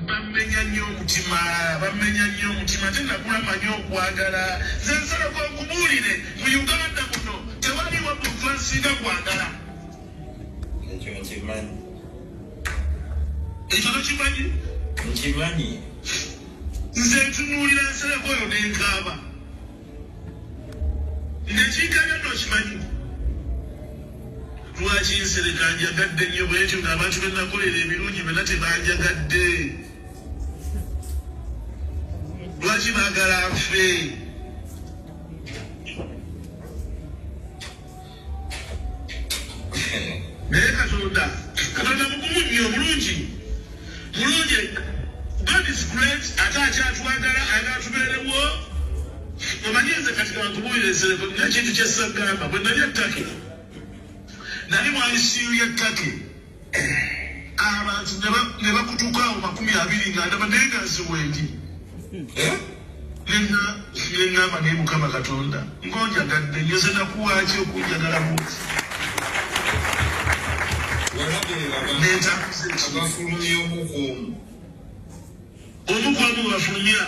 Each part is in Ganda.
bamenya nnyo omutima tennakulamanya okwagala nze nsalako nkubuulire mu Uganda muno tewaliwo muntu ansinga kwagala ekyo tokimanyi nkimanyi nze ntunuulira nsereko oyo nenkaaba nekinkanya tokimanyi lwaki nsereka njagadde nnyo bwetyo ng'abantu benakolera ebirungi bena tebanjagadde lwaki baagala nfe naye katonda mugumu nnyo mulungi God is great ate akyatwagala agaatubeerewo omanyi nze kati kankubuulirezereko nina kintu kyessagamba bwe nali ettake nali mwaisiyo y'ettake abantu ne bakutuka awo 20 nga ndaba naye nga nziwendi neŋŋamba naye Mukama Katonda ng'onjagadde nnyo ze nakuwaaki okunjagala bwoti abafulumya omukwamu bafulumya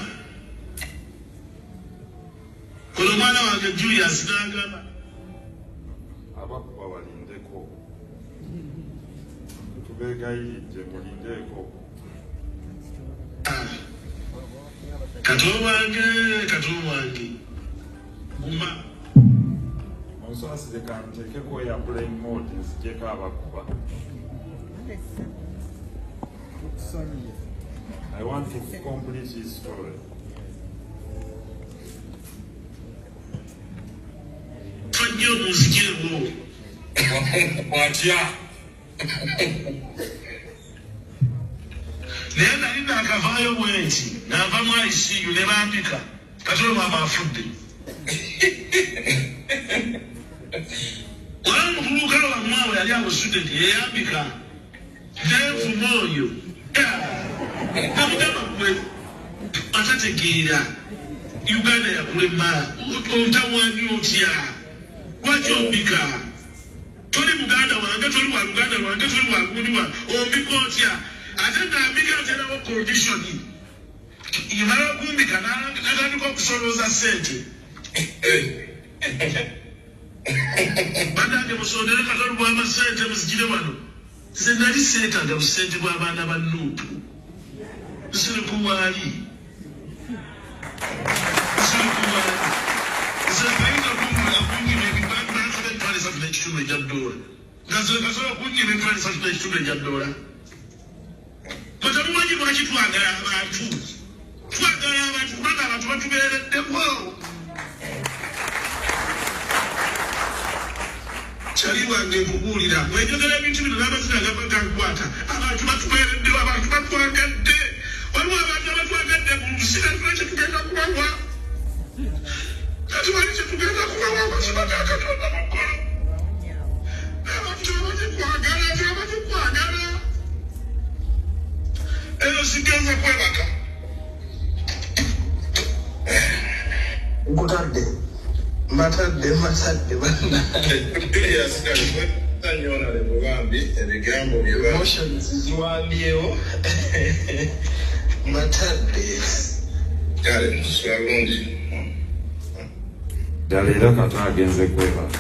kono omwana wange Julius n'agamba abakuba balindeko tubeegayiridde mulindeko kato wange guma onsasire kantekeko ya brain mode nzijeko abakuba. I want to complete his story. Naye nali naakavaayo bwenti nava mu ICU ne bambika Katono maama afudde. Wala mukuluka wamwe yali abusudde yeyambika ndevu moyo namugamba gwe atategeera Uganda yakulema ontawanyi otya lwaki ombika toli Muganda wange toli wa Luganda wange toli wa gundi wa ombika otya ate ngambika aterawo condition imara kumbika natandika okusolooza ssente banange musondere Katono bw'amasente muzigire wano nze nali seetaaga busente bw'abaana ba Nuupu nsirikuwaali nze nayinza kunyiba ebibanbansiba $23 ekya dola nga nze kasobola kunyiba $23 ekya dola kata mumanyi lwaki twagala abantu kubanga abantu batubeereddewo kyali wange nkubuulira mwenjogera ebintu bino n'amazina gagankwata abantu batubeereddewo abantu batwagadde waliwo abantu abatwagadde bulusi kati lwaki tugenda kubawa kati wali kyetugenda kubawa amazima ga Katonda mukolo abantu abagikwagala abagikwagala eyo sigenza kwebaka nkutadde matadde emotions ziwambyewo matadde ddala era kata agenze kwebaka.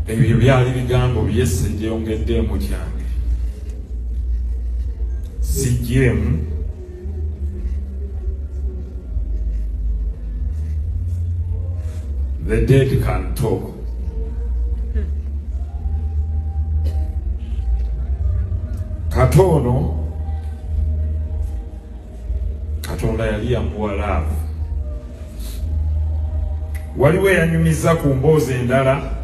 Ebyo byali bigambo byesse gyeyongeddeemu kyange sijjemu the dead can talk. Katono Katonda yali yamuwa laavu. Waliwo eyanyumiza ku mboozi endala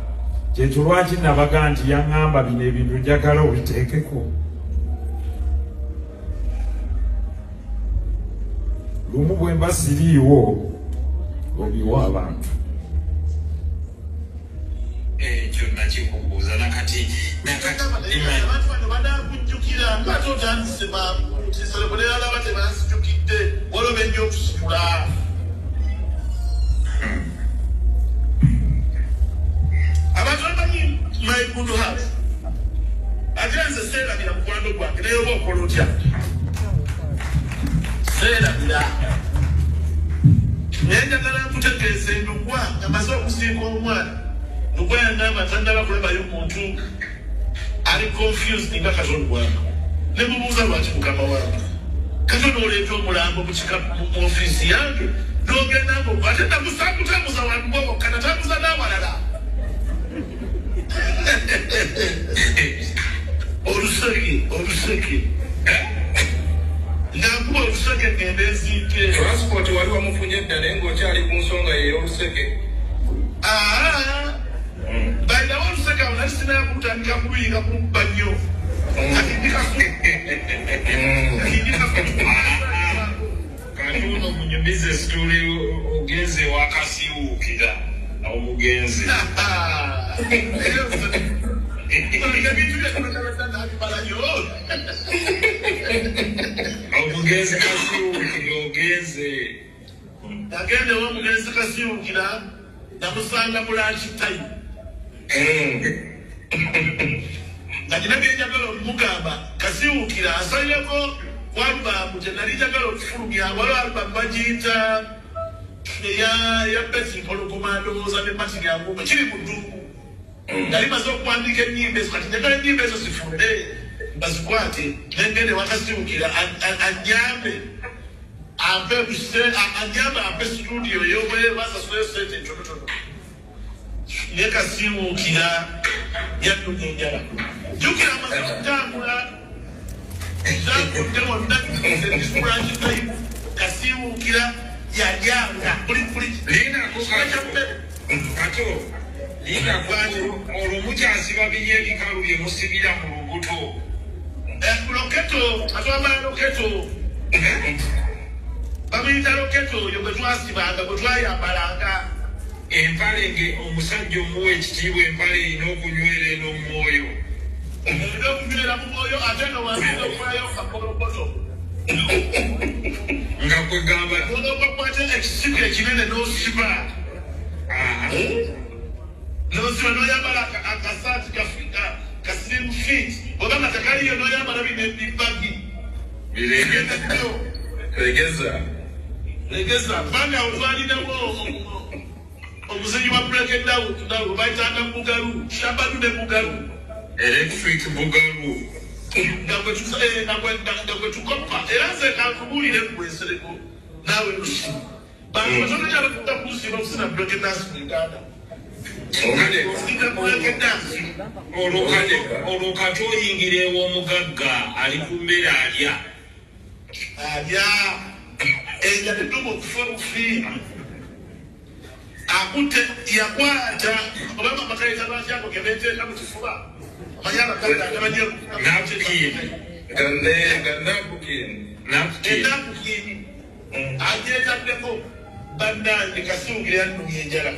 kyekyo lwaki nabaga nti yaŋŋamba bino ebintu njagala obiteekeko. lumu bwe mba siriiwo obiwa abantu. Ekyo nakikubuuza nakati abantu bano banakujjukira ngate otandise tiserebolera alaba tebansijjukidde waliwo benja okusitula. Abantu abamanyi my good heart ate nze seerabira mukwano gwange naye oba okola otya seerabira naye njagala nkutegeeza endugwa nga maze okusiika omwana ndugwa yangamba tandaba kulabayo muntu ali confused nga Katonda wange ne mubuuza lwaki mukama wange Katonda oleeta omulambo mu ofiisi yange n'ogenda ngo ate nakutambuza wantu bwobokka natambuza n'awalala oluseke nakuba oluseke ngende nziike transport wali wamufunye dda naye ng'okyali ku nsonga ey'oluseke. bainawo oluseke awo nali sinakutandika kuluyinga kumubba nnyo kati uno munyumize situli ogenze wakasiwuukira omugenzi omugenzi kasiwuukira ogenze nagende womugenzi kasiwuukira namusanga mulanki tayimu nga nina byenjagala okumugamba kasiwuukira asalireko walubamu tenali njagala okufulumya waliwo alubamu bagiyita ya besi mpologoma ndowooza ne matini yangume kiri mu dduuku nali maze okuwandiika ennyimba ezo kati njagala ennyimba ezo zifulumye bazikwate nengende wakasiwuukira anyambe ampe studio yobwebasasulayo sente entonotono ye kasiwuukira yannumya enjala jjukira amaze okutambula zakudde wonna disikulanki tayimu kasiwuukira yajanga olwo mukyasiba biri ebikalu bye musibira mu lubuto loketo atwambala loketo bamuyita loketo oyo gwe twasibanga gwe twayambalanga empale omusajja omuwa ekitiibwa empale erina okunywera n'omwoyo erina okunywera mu mwoyo ate nowansiza okufulayo kakolokoto nga kwegamba onokakwata ekisigo ekinene n'osiba n'osiba n'oyambala akasaati kasirimu fit ogamba tekaliyo n'oyambala bibagi legeza kubanga otwalinawo omuzenyi wa break down bayitanga bugalu shabadu ne bugalu electric bugalu nga gwe tukopa era nze kankubulire mugwesereko naawe lusi bantu batonoyala kuta kusiba okusina break dance mu Uganda olwo kati oyingira ew'omugagga ali ku mmere alya enjatiduma okufa okufiira akutte yakwata obama amakaita lwakyako gebeteeka mu kifuba enapukini agyetaddeko bannange kasiwuukira yannumya enjala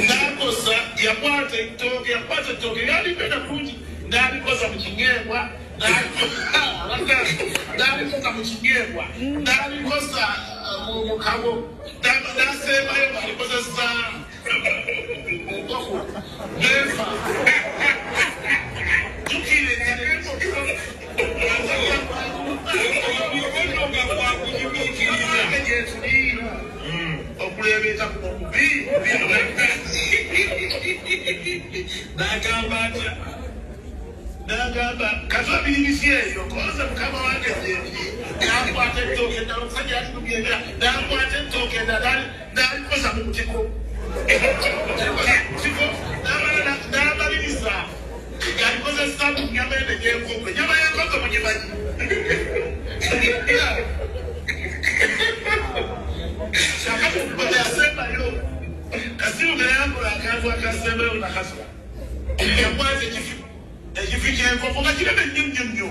nakosa yakwata ettooke yalipenda bulungi nalikoza mu kiŋeebwa nalikoza mu kiŋeebwa nalikoza mu kabo nasembayo ngalikozesa enkofu nefa jukire okulebeeta ku mubi nagamba katwa biribisi eyo koze mukama wange zebiri nakwata ettooke eddala omusajja alinumyengera nakwata ettooke eddala nalikoza mu butiko namaliriza ngalikozesa mu nyama ene gyenkoko enyama yenkoko mugimanyi yasembayo kasiwuukira yambola akantu akasembayo nakasula yakwata ekifi kyenkoko nga kireme nnyo nnyo nnyo